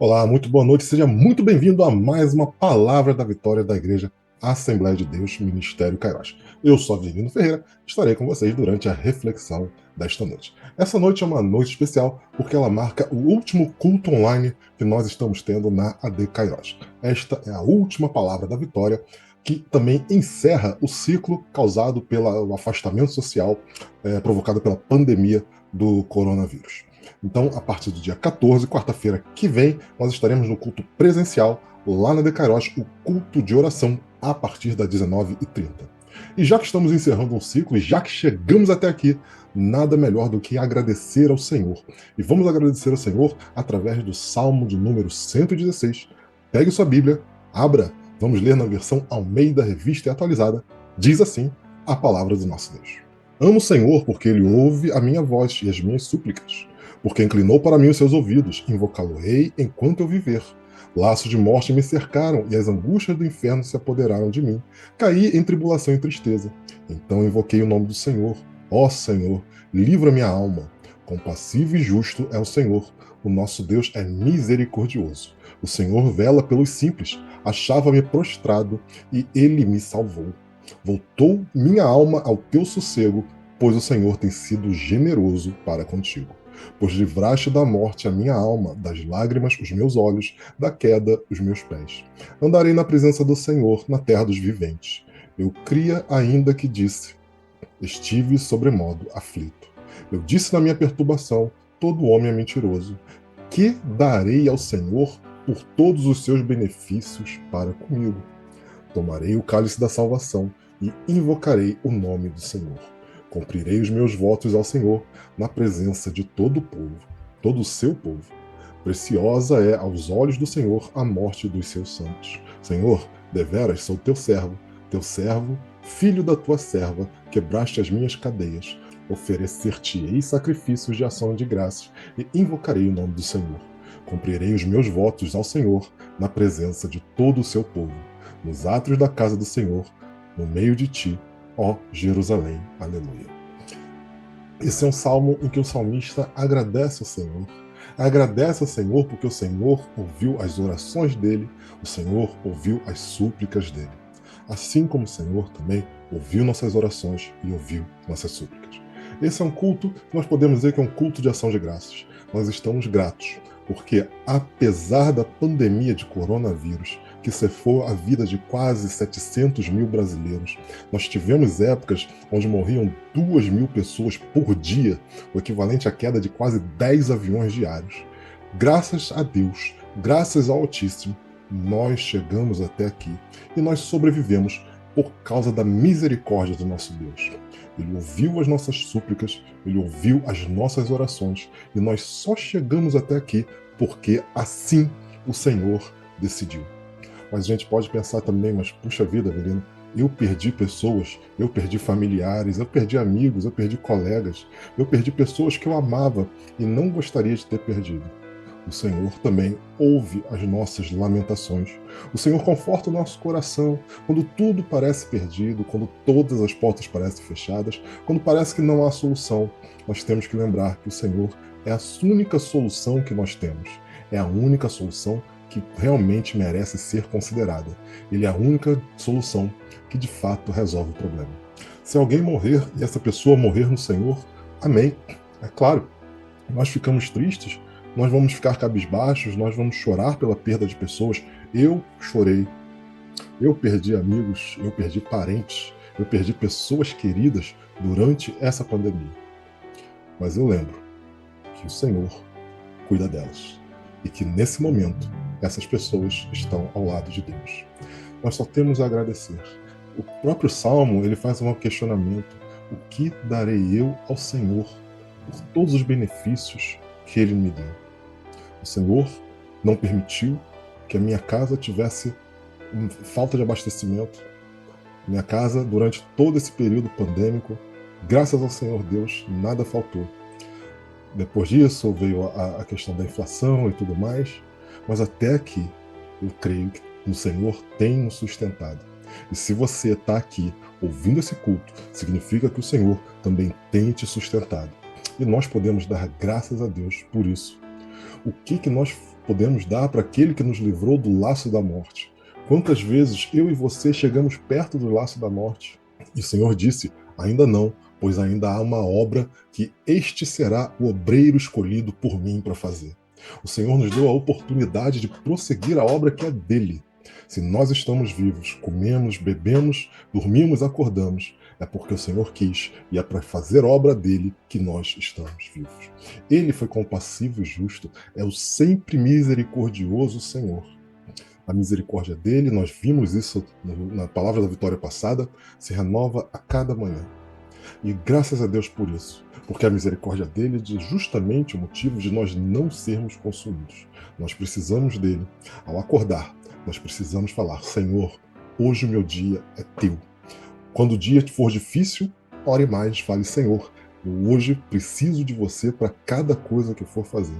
Olá, muito boa noite, seja muito bem-vindo a mais uma Palavra da Vitória da Igreja Assembleia de Deus, Ministério Kairos. Eu sou Avelino Ferreira, estarei com vocês durante a reflexão desta noite. Essa noite é uma noite especial porque ela marca o último culto online que nós estamos tendo na AD Kairos. Esta é a última Palavra da Vitória, que também encerra o ciclo causado pelo afastamento social provocado pela pandemia do coronavírus. Então, a partir do dia 14, quarta-feira que vem, nós estaremos no culto presencial lá na Decairos, o culto de oração, a partir das 19h30. E já que estamos encerrando um ciclo, e já que chegamos até aqui, nada melhor do que agradecer ao Senhor. E vamos agradecer ao Senhor através do Salmo de número 116. Pegue sua Bíblia, abra, vamos ler na versão Almeida Revista e Atualizada. Diz assim a palavra do nosso Deus. Amo o Senhor porque Ele ouve a minha voz e as minhas súplicas, porque inclinou para mim os seus ouvidos, invocá-lo-ei enquanto eu viver. Laços de morte me cercaram e as angústias do inferno se apoderaram de mim. Caí em tribulação e tristeza. Então invoquei o nome do Senhor. Ó Senhor, livra minha alma. Compassivo e justo é o Senhor. O nosso Deus é misericordioso. O Senhor vela pelos simples. Achava-me prostrado e ele me salvou. Voltou minha alma ao teu sossego, pois o Senhor tem sido generoso para contigo. Pois livraste da morte a minha alma, das lágrimas os meus olhos, da queda os meus pés. Andarei na presença do Senhor, na terra dos viventes. Eu cria ainda que disse, estive sobremodo aflito. Eu disse na minha perturbação, todo homem é mentiroso. Que darei ao Senhor por todos os seus benefícios para comigo? Tomarei o cálice da salvação e invocarei o nome do Senhor. Cumprirei os meus votos ao Senhor na presença de todo o povo, todo o seu povo. Preciosa é aos olhos do Senhor a morte dos seus santos. Senhor, deveras sou teu servo, filho da tua serva, quebraste as minhas cadeias. Oferecer-te-ei sacrifícios de ação de graças e invocarei o nome do Senhor. Cumprirei os meus votos ao Senhor na presença de todo o seu povo, nos átrios da casa do Senhor, no meio de ti, ó Jerusalém. Aleluia. Esse é um salmo em que o salmista agradece ao Senhor. Agradece ao Senhor porque o Senhor ouviu as orações dele, o Senhor ouviu as súplicas dele. Assim como o Senhor também ouviu nossas orações e ouviu nossas súplicas. Esse é um culto que nós podemos dizer que é um culto de ação de graças. Nós estamos gratos, porque apesar da pandemia de coronavírus, que cefou a vida de quase 700 mil brasileiros, nós tivemos épocas onde morriam 2.000 pessoas por dia, o equivalente à queda de quase 10 aviões diários. Graças a Deus, graças ao Altíssimo, nós chegamos até aqui e nós sobrevivemos por causa da misericórdia do nosso Deus. Ele ouviu as nossas súplicas, ele ouviu as nossas orações e nós só chegamos até aqui porque assim o Senhor decidiu. Mas a gente pode pensar também, mas puxa vida, Avelino, eu perdi pessoas, eu perdi familiares, eu perdi amigos, eu perdi colegas, eu perdi pessoas que eu amava e não gostaria de ter perdido. O Senhor também ouve as nossas lamentações. O Senhor conforta o nosso coração quando tudo parece perdido, quando todas as portas parecem fechadas, quando parece que não há solução. Nós temos que lembrar que o Senhor é a única solução que nós temos. É a única solução que realmente merece ser considerada. Ele é a única solução que de fato resolve o problema. Se alguém morrer e essa pessoa morrer no Senhor, amém. É claro, nós ficamos tristes, nós vamos ficar cabisbaixos, nós vamos chorar pela perda de pessoas. Eu chorei, eu perdi amigos, eu perdi parentes, eu perdi pessoas queridas durante essa pandemia. Mas eu lembro que o Senhor cuida delas e que nesse momento essas pessoas estão ao lado de Deus. Nós só temos a agradecer. O próprio Salmo, ele faz um questionamento: o que darei eu ao Senhor por todos os benefícios que Ele me deu? O Senhor não permitiu que a minha casa tivesse falta de abastecimento. Minha casa, durante todo esse período pandêmico, graças ao Senhor Deus, nada faltou. Depois disso veio a questão da inflação e tudo mais, mas até aqui eu creio que o Senhor tem nos sustentado. E se você está aqui ouvindo esse culto, significa que o Senhor também tem te sustentado. E nós podemos dar graças a Deus por isso. O que nós podemos dar para aquele que nos livrou do laço da morte? Quantas vezes eu e você chegamos perto do laço da morte? E o Senhor disse: ainda não, pois ainda há uma obra que este será o obreiro escolhido por mim para fazer. O Senhor nos deu a oportunidade de prosseguir a obra que é dele. Se nós estamos vivos, comemos, bebemos, dormimos, acordamos, é porque o Senhor quis e é para fazer obra dele que nós estamos vivos. Ele foi compassivo e justo, é o sempre misericordioso Senhor. A misericórdia dele, nós vimos isso na palavra da vitória passada, se renova a cada manhã. E graças a Deus por isso, porque a misericórdia dele é justamente o motivo de nós não sermos consumidos. Nós precisamos dele. Ao acordar, nós precisamos falar: Senhor, hoje o meu dia é teu. Quando o dia for difícil, ore mais, fale: Senhor, eu hoje preciso de você para cada coisa que eu for fazer.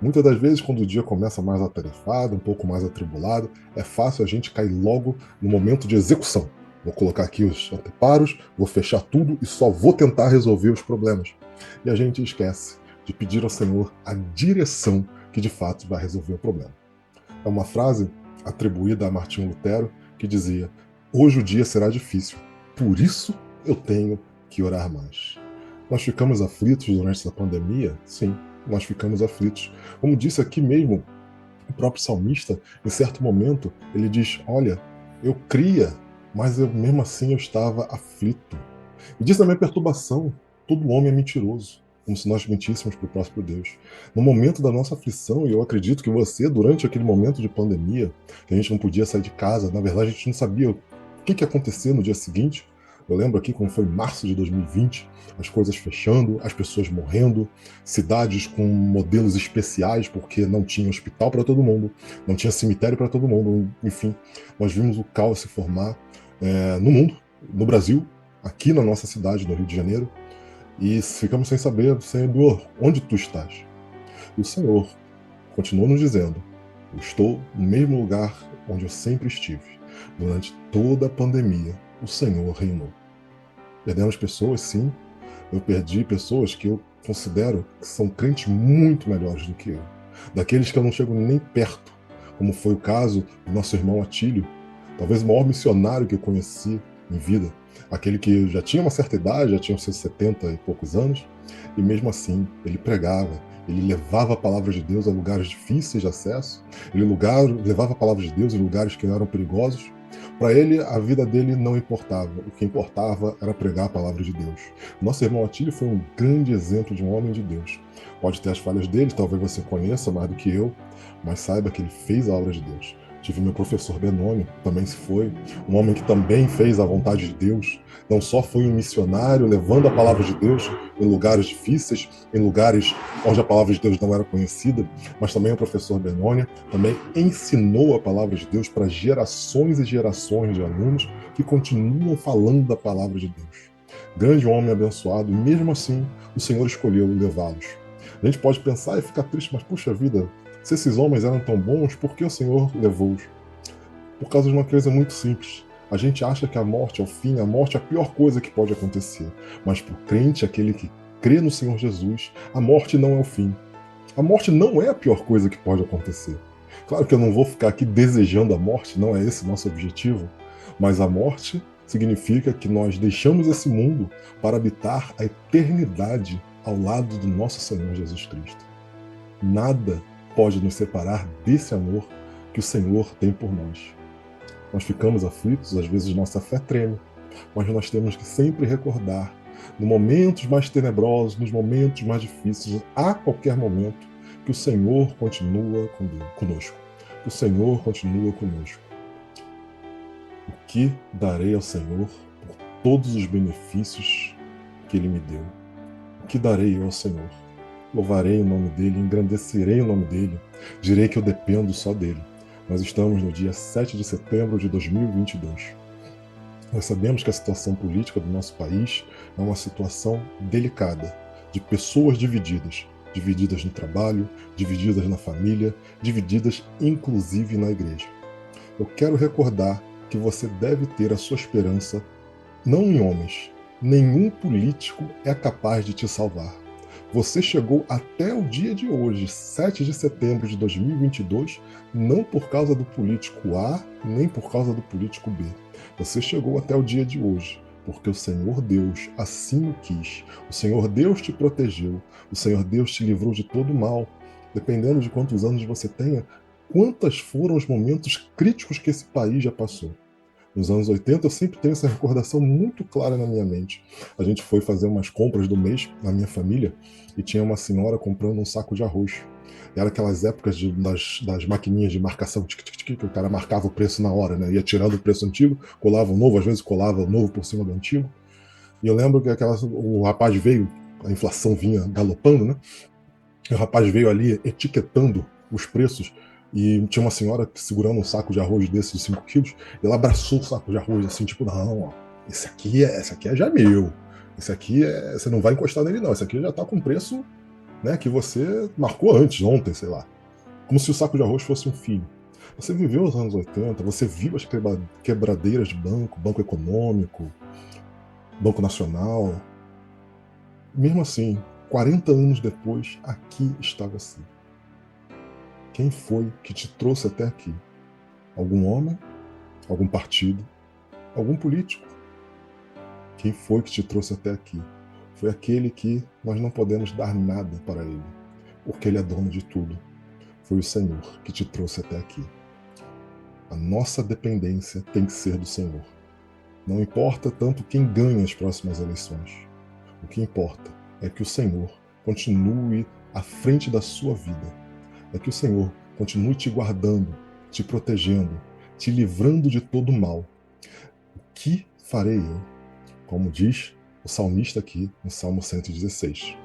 Muitas das vezes, quando o dia começa mais atarefado, um pouco mais atribulado, é fácil a gente cair logo no momento de execução. Vou colocar aqui os anteparos, vou fechar tudo e só vou tentar resolver os problemas. E a gente esquece de pedir ao Senhor a direção que de fato vai resolver o problema. É uma frase atribuída a Martinho Lutero que dizia: hoje o dia será difícil, por isso eu tenho que orar mais. Nós ficamos aflitos durante essa pandemia? Sim, nós ficamos aflitos. Como disse aqui mesmo o próprio salmista, em certo momento, ele diz: olha, eu cria, mas mesmo assim eu estava aflito. E diz também a perturbação: todo homem é mentiroso, como se nós mentíssemos para o próprio Deus. No momento da nossa aflição, e eu acredito que você, durante aquele momento de pandemia, que a gente não podia sair de casa, na verdade a gente não sabia o que ia acontecer no dia seguinte. Eu lembro aqui como foi março de 2020, as coisas fechando, as pessoas morrendo, cidades com modelos especiais porque não tinha hospital para todo mundo, não tinha cemitério para todo mundo, enfim, nós vimos o caos se formar no mundo, no Brasil, aqui na nossa cidade, no Rio de Janeiro, e ficamos sem saber, Senhor, onde tu estás? E o Senhor continuou nos dizendo: eu estou no mesmo lugar onde eu sempre estive. Durante toda a pandemia, o Senhor reinou. Perdemos pessoas, sim. Eu perdi pessoas que eu considero que são crentes muito melhores do que eu. Daqueles que eu não chego nem perto, como foi o caso do nosso irmão Atílio, talvez o maior missionário que eu conheci em vida. Aquele que já tinha uma certa idade, já tinha uns seus 70 e poucos anos, e mesmo assim ele pregava, ele levava a palavra de Deus a lugares difíceis de acesso, levava a palavra de Deus em lugares que não eram perigosos. Para ele, a vida dele não importava, o que importava era pregar a palavra de Deus. Nosso irmão Atílio foi um grande exemplo de um homem de Deus. Pode ter as falhas dele, talvez você conheça mais do que eu, mas saiba que ele fez a obra de Deus. Tive meu professor Benoni, também se foi, um homem que também fez a vontade de Deus, não só foi um missionário levando a palavra de Deus em lugares difíceis, em lugares onde a palavra de Deus não era conhecida, mas também o professor Benoni também ensinou a palavra de Deus para gerações e gerações de alunos que continuam falando da palavra de Deus. Grande homem abençoado, e mesmo assim o Senhor escolheu levá-los. A gente pode pensar e ficar triste, mas puxa vida, se esses homens eram tão bons, por que o Senhor levou-os? Por causa de uma coisa muito simples. A gente acha que a morte é o fim, a morte é a pior coisa que pode acontecer. Mas para o crente, aquele que crê no Senhor Jesus, a morte não é o fim. A morte não é a pior coisa que pode acontecer. Claro que eu não vou ficar aqui desejando a morte, não é esse o nosso objetivo. Mas a morte significa que nós deixamos esse mundo para habitar a eternidade ao lado do nosso Senhor Jesus Cristo. Nada pode nos separar desse amor que o Senhor tem por nós. Nós ficamos aflitos, às vezes nossa fé treme, mas nós temos que sempre recordar, nos momentos mais tenebrosos, nos momentos mais difíceis, a qualquer momento, que o Senhor continua conosco. Que o Senhor continua conosco. O que darei ao Senhor por todos os benefícios que Ele me deu? O que darei eu ao Senhor? Louvarei o nome dEle, engrandecerei o nome dEle, direi que eu dependo só dEle. Nós estamos no dia 7 de setembro de 2022. Nós sabemos que a situação política do nosso país é uma situação delicada, de pessoas divididas. Divididas no trabalho, divididas na família, divididas inclusive na igreja. Eu quero recordar que você deve ter a sua esperança não em homens. Nenhum político é capaz de te salvar. Você chegou até o dia de hoje, 7 de setembro de 2022, não por causa do político A, nem por causa do político B. Você chegou até o dia de hoje porque o Senhor Deus assim o quis. O Senhor Deus te protegeu. O Senhor Deus te livrou de todo mal. Dependendo de quantos anos você tenha, quantos foram os momentos críticos que esse país já passou. Nos anos 80, eu sempre tenho essa recordação muito clara na minha mente. A gente foi fazer umas compras do mês na minha família e tinha uma senhora comprando um saco de arroz. E era aquelas épocas das maquininhas de marcação, que o cara marcava o preço na hora, né? Ia tirando o preço antigo, colava o novo, às vezes colava o novo por cima do antigo. E eu lembro que o rapaz veio, a inflação vinha galopando, né? E o rapaz veio ali etiquetando os preços e tinha uma senhora segurando um saco de arroz desses de 5 quilos, e ela abraçou o saco de arroz assim, tipo, não, ó, esse aqui é já meu. Esse aqui você não vai encostar nele não, esse aqui já tá com preço, né, que você marcou antes, ontem, sei lá. Como se o saco de arroz fosse um filho. Você viveu os anos 80, você viu as quebradeiras de banco, Banco Econômico, Banco Nacional. Mesmo assim, 40 anos depois, aqui está você. Quem foi que te trouxe até aqui? Algum homem? Algum partido? Algum político? Quem foi que te trouxe até aqui? Foi aquele que nós não podemos dar nada para ele, porque ele é dono de tudo. Foi o Senhor que te trouxe até aqui. A nossa dependência tem que ser do Senhor. Não importa tanto quem ganha as próximas eleições. O que importa é que o Senhor continue à frente da sua vida. É que o Senhor continue te guardando, te protegendo, te livrando de todo mal. O que farei eu? Como diz o salmista aqui no Salmo 116.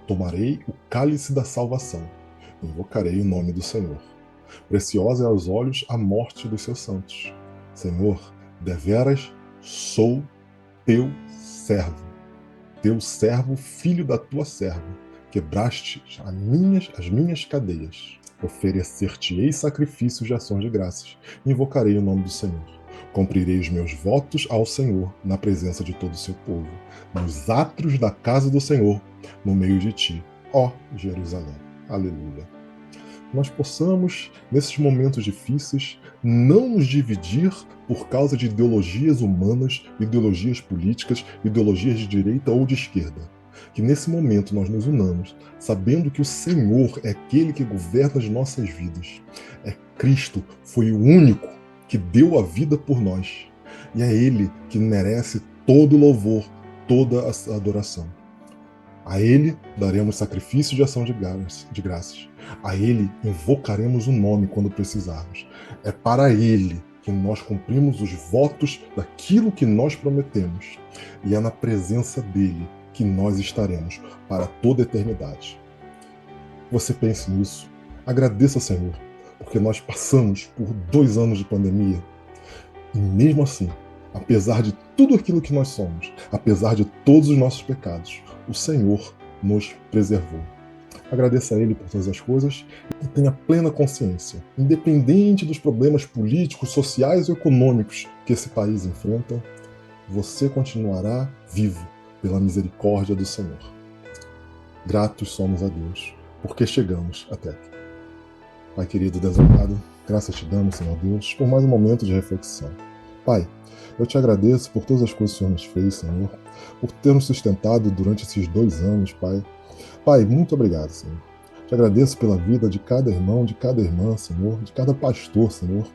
Tomarei o cálice da salvação, invocarei o nome do Senhor. Preciosa é aos olhos a morte dos seus santos. Senhor, deveras sou teu servo, filho da tua serva. Quebraste as minhas cadeias. Oferecer-te-ei sacrifícios de ações de graças. Invocarei o nome do Senhor. Cumprirei os meus votos ao Senhor na presença de todo o seu povo, nos átrios da casa do Senhor, no meio de ti, ó Jerusalém. Aleluia. Nós possamos, nesses momentos difíceis, não nos dividir por causa de ideologias humanas, ideologias políticas, ideologias de direita ou de esquerda. Que nesse momento nós nos unamos, sabendo que o Senhor é aquele que governa as nossas vidas. É Cristo, foi o único que deu a vida por nós. E é Ele que merece todo louvor, toda a adoração. A Ele daremos sacrifício de ação de graças. A Ele invocaremos o nome quando precisarmos. É para Ele que nós cumprimos os votos daquilo que nós prometemos. E é na presença dEle que nós estaremos para toda a eternidade. Você pense nisso. Agradeça ao Senhor, porque nós passamos por 2 anos de pandemia. E mesmo assim, apesar de tudo aquilo que nós somos, apesar de todos os nossos pecados, o Senhor nos preservou. Agradeça a Ele por todas as coisas e tenha plena consciência, independente dos problemas políticos, sociais e econômicos que esse país enfrenta, você continuará vivo pela misericórdia do Senhor. Gratos somos a Deus, porque chegamos até aqui. Pai querido, Deus amado, graças te damos, Senhor Deus, por mais um momento de reflexão. Pai, eu te agradeço por todas as coisas que o Senhor nos fez, Senhor, por ter nos sustentado durante esses 2 anos, Pai. Pai, muito obrigado, Senhor. Te agradeço pela vida de cada irmão, de cada irmã, Senhor, de cada pastor, Senhor,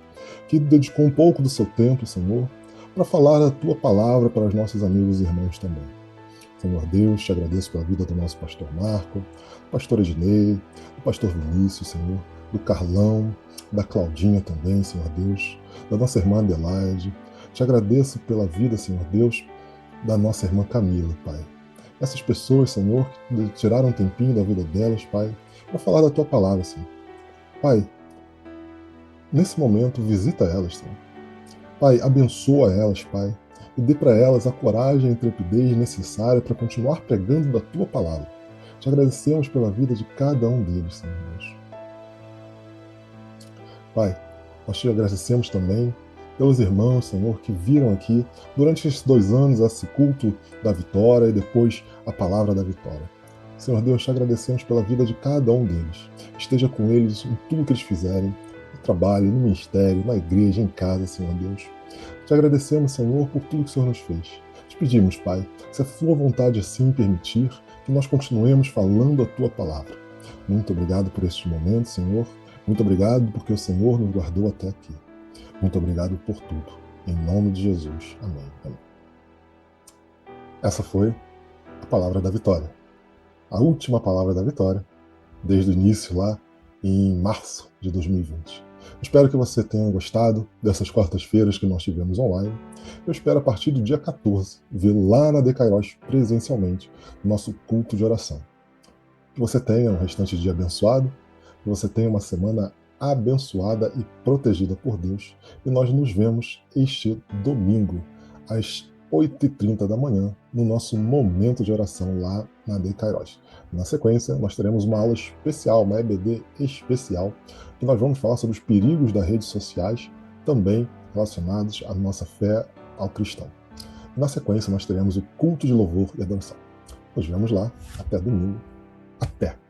que dedicou um pouco do seu tempo, Senhor, para falar a tua palavra para os nossos amigos e irmãos também. Senhor Deus, te agradeço pela vida do nosso pastor Marco, do pastor Ednei, do pastor Vinícius, Senhor, do Carlão, da Claudinha também, Senhor Deus, da nossa irmã Adelaide. Te agradeço pela vida, Senhor Deus, da nossa irmã Camila, Pai. Essas pessoas, Senhor, que tiraram um tempinho da vida delas, Pai, para falar da tua palavra, Senhor. Pai, nesse momento, visita elas, Senhor. Pai, abençoa elas, Pai, e dê para elas a coragem e a intrepidez necessária para continuar pregando da tua palavra. Te agradecemos pela vida de cada um deles, Senhor Deus. Pai, nós te agradecemos também pelos irmãos, Senhor, que viram aqui durante esses 2 anos esse culto da vitória e depois a palavra da vitória. Senhor Deus, te agradecemos pela vida de cada um deles. Esteja com eles em tudo que eles fizerem, no trabalho, no ministério, na igreja, em casa, Senhor Deus. Te agradecemos, Senhor, por tudo que o Senhor nos fez. Te pedimos, Pai, que se a tua vontade assim permitir, que nós continuemos falando a tua palavra. Muito obrigado por este momento, Senhor. Muito obrigado porque o Senhor nos guardou até aqui. Muito obrigado por tudo. Em nome de Jesus. Amém. Amém. Essa foi a palavra da vitória. A última palavra da vitória, desde o início lá em março de 2020. Espero que você tenha gostado dessas quartas-feiras que nós tivemos online. Eu espero a partir do dia 14 vê-lo lá na Decairos presencialmente, no nosso culto de oração. Que você tenha um restante de dia abençoado, que você tenha uma semana abençoada e protegida por Deus. E nós nos vemos este domingo, às 8h30 da manhã, no nosso momento de oração lá na Decairos. Na sequência, nós teremos uma aula especial, uma EBD especial, que nós vamos falar sobre os perigos das redes sociais, também relacionados à nossa fé ao cristão. Na sequência, nós teremos o culto de louvor e adoração. Nos vemos lá. Até domingo. Até!